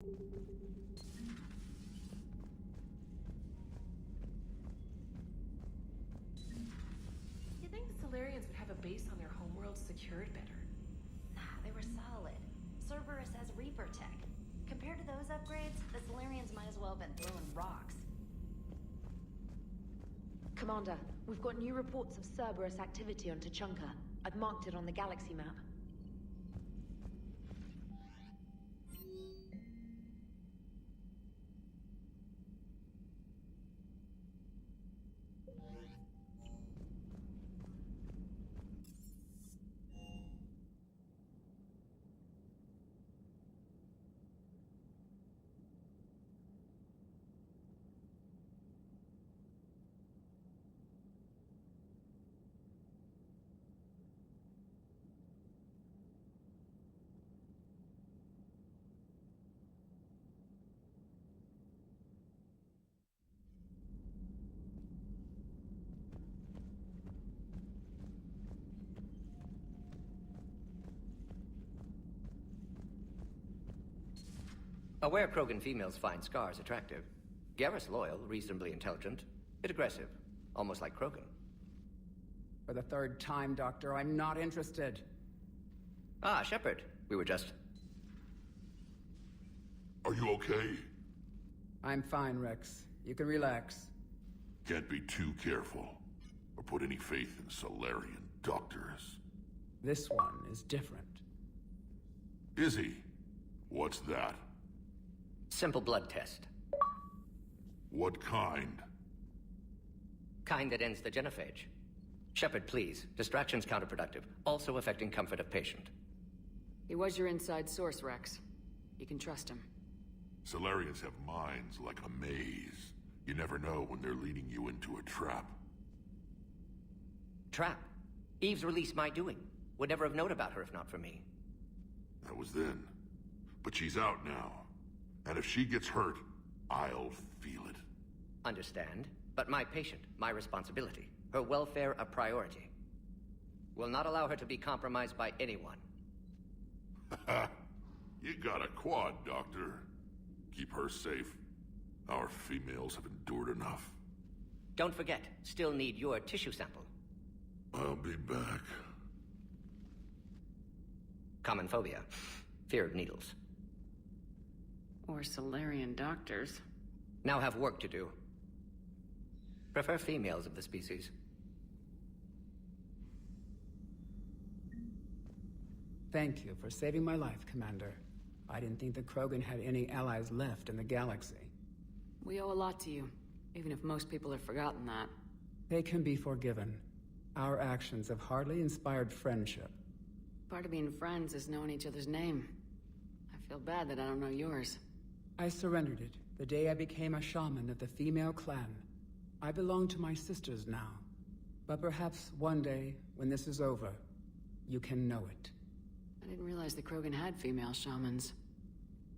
You'd think the Solarians would have a base on their homeworld secured better. Nah, they were solid. Cerberus has Reaper tech. Compared to those upgrades, the Solarians might as well have been throwing rocks. Commander, we've got new reports of Cerberus activity on Tuchanka. I've marked it on the galaxy map. Aware Krogan females find scars attractive. Garrus loyal, reasonably intelligent, bit aggressive, almost like Krogan. For the third time, Doctor, I'm not interested. Ah, Shepard. We were just... Are you okay? I'm fine, Rex. You can relax. Can't be too careful, or put any faith in Solarian doctors. This one is different. Is he? What's that? Simple blood test. What kind? Kind that ends the genophage. Shepard, please. Distraction's counterproductive, also affecting comfort of patient. He was your inside source, Rex. You can trust him. Solarians have minds like a maze. You never know when they're leading you into a trap. Trap? Eve's release my doing. Would never have known about her if not for me. That was then. But she's out now. And if she gets hurt, I'll feel it. Understand. But my patient, my responsibility. Her welfare a priority. Will not allow her to be compromised by anyone. You got a quad, Doctor. Keep her safe. Our females have endured enough. Don't forget, still need your tissue sample. I'll be back. Common phobia. Fear of needles. Or Solarian doctors. Now have work to do. Prefer females of the species. Thank you for saving my life, Commander. I didn't think the Krogan had any allies left in the galaxy. We owe a lot to you, even if most people have forgotten that. They can be forgiven. Our actions have hardly inspired friendship. Part of being friends is knowing each other's name. I feel bad that I don't know yours. I surrendered it the day I became a shaman of the female clan. I belong to my sisters now. But perhaps one day, when this is over, you can know it. I didn't realize the Krogan had female shamans.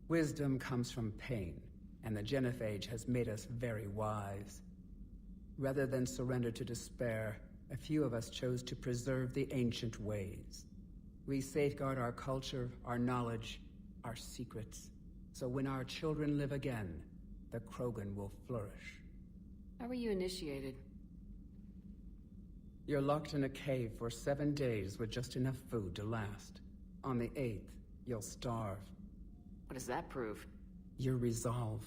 Wisdom comes from pain, and the genophage has made us very wise. Rather than surrender to despair, a few of us chose to preserve the ancient ways. We safeguard our culture, our knowledge, our secrets. So when our children live again, the Krogan will flourish. How were you initiated? You're locked in a cave for 7 days with just enough food to last. On the 8th, you'll starve. What does that prove? Your resolve.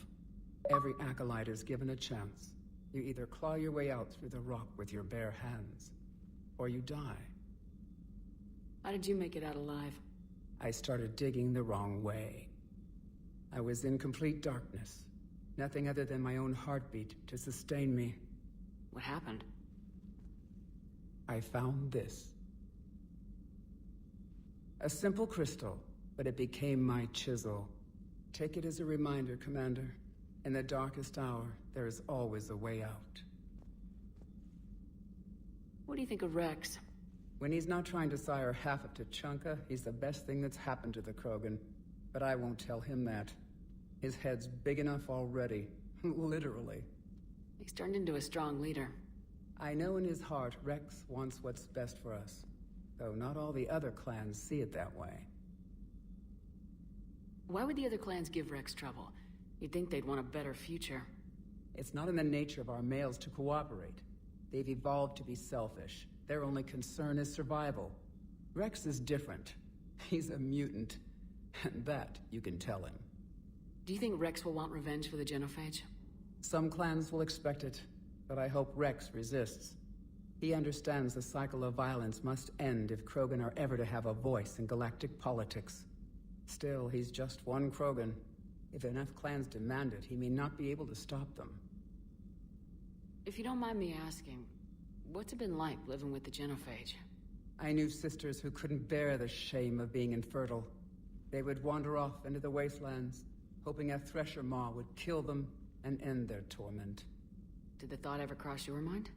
Every acolyte is given a chance. You either claw your way out through the rock with your bare hands, or you die. How did you make it out alive? I started digging the wrong way. I was in complete darkness. Nothing other than my own heartbeat to sustain me. What happened? I found this. A simple crystal, but it became my chisel. Take it as a reminder, Commander. In the darkest hour, there is always a way out. What do you think of Rex? When he's not trying to sire half of Tuchanka, he's the best thing that's happened to the Krogan. But I won't tell him that. His head's big enough already. Literally. He's turned into a strong leader. I know in his heart Rex wants what's best for us. Though not all the other clans see it that way. Why would the other clans give Rex trouble? You'd think they'd want a better future. It's not in the nature of our males to cooperate. They've evolved to be selfish. Their only concern is survival. Rex is different. He's a mutant. And that you can tell him. Do you think Rex will want revenge for the Genophage? Some clans will expect it, but I hope Rex resists. He understands the cycle of violence must end if Krogan are ever to have a voice in galactic politics. Still, he's just one Krogan. If enough clans demand it, he may not be able to stop them. If you don't mind me asking, what's it been like living with the Genophage? I knew sisters who couldn't bear the shame of being infertile. They would wander off into the wastelands, hoping a Thresher Maw would kill them and end their torment. Did the thought ever cross your mind?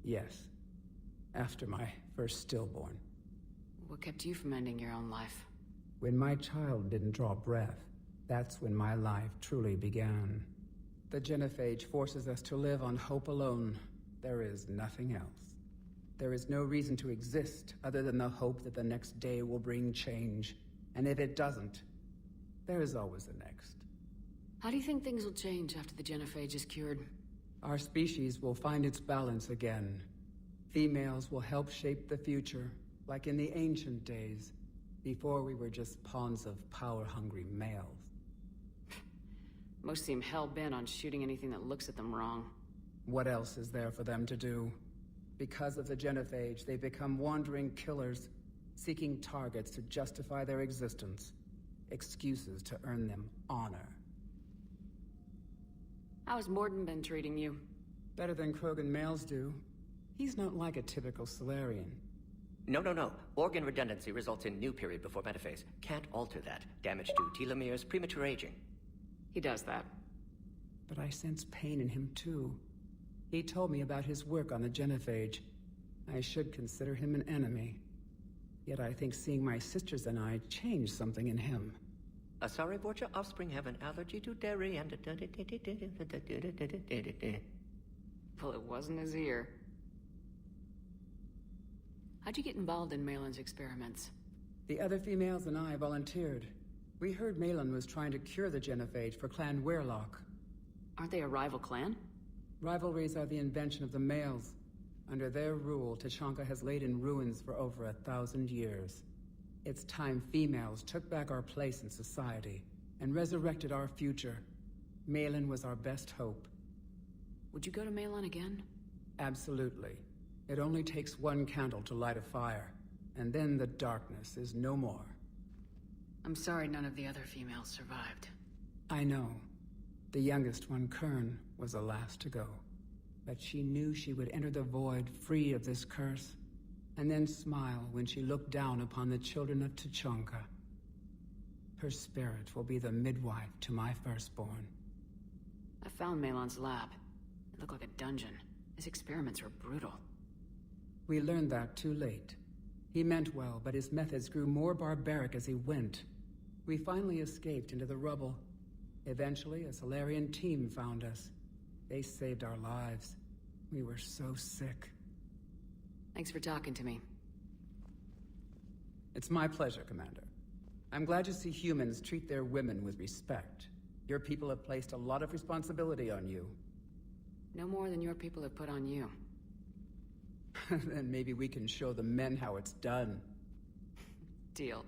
Yes. After my first stillborn. What kept you from ending your own life? When my child didn't draw breath, that's when my life truly began. The Genophage forces us to live on hope alone. There is nothing else. There is no reason to exist other than the hope that the next day will bring change. And if it doesn't, there is always the next. How do you think things will change after the Genophage is cured? Our species will find its balance again. Females will help shape the future, like in the ancient days, before we were just pawns of power-hungry males. Most seem hell-bent on shooting anything that looks at them wrong. What else is there for them to do? Because of the Genophage, they become wandering killers, seeking targets to justify their existence. Excuses to earn them honor. How has Mordin been treating you? Better than Krogan males do. He's not like a typical Solarian. No. Organ redundancy results in new period before metaphase. Can't alter that. Damage to telomeres, premature aging. He does that. But I sense pain in him too. He told me about his work on the Genophage. I should consider him an enemy. Yet I think seeing my sisters and I changed something in him. Asari Borgia offspring have an allergy to dairy and... Well, it wasn't his ear. How'd you get involved in Malin's experiments? The other females and I volunteered. We heard Malin was trying to cure the Genophage for Clan Weirlock. Aren't they a rival clan? Rivalries are the invention of the males. Under their rule, Tuchanka has laid in ruins for over 1,000 years. It's time females took back our place in society and resurrected our future. Malin was our best hope. Would you go to Malin again? Absolutely. It only takes one candle to light a fire, and then the darkness is no more. I'm sorry none of the other females survived. I know. The youngest one, Kern, was the last to go. But she knew she would enter the void free of this curse, and then smile when she looked down upon the children of Tuchanka. Her spirit will be the midwife to my firstborn. I found Malin's lab. It looked like a dungeon. His experiments were brutal. We learned that too late. He meant well, but his methods grew more barbaric as he went. We finally escaped into the rubble. Eventually, a Solarian team found us. They saved our lives. We were so sick. Thanks for talking to me. It's my pleasure, Commander. I'm glad to see humans treat their women with respect. Your people have placed a lot of responsibility on you. No more than your people have put on you. Then maybe we can show the men how it's done. Deal.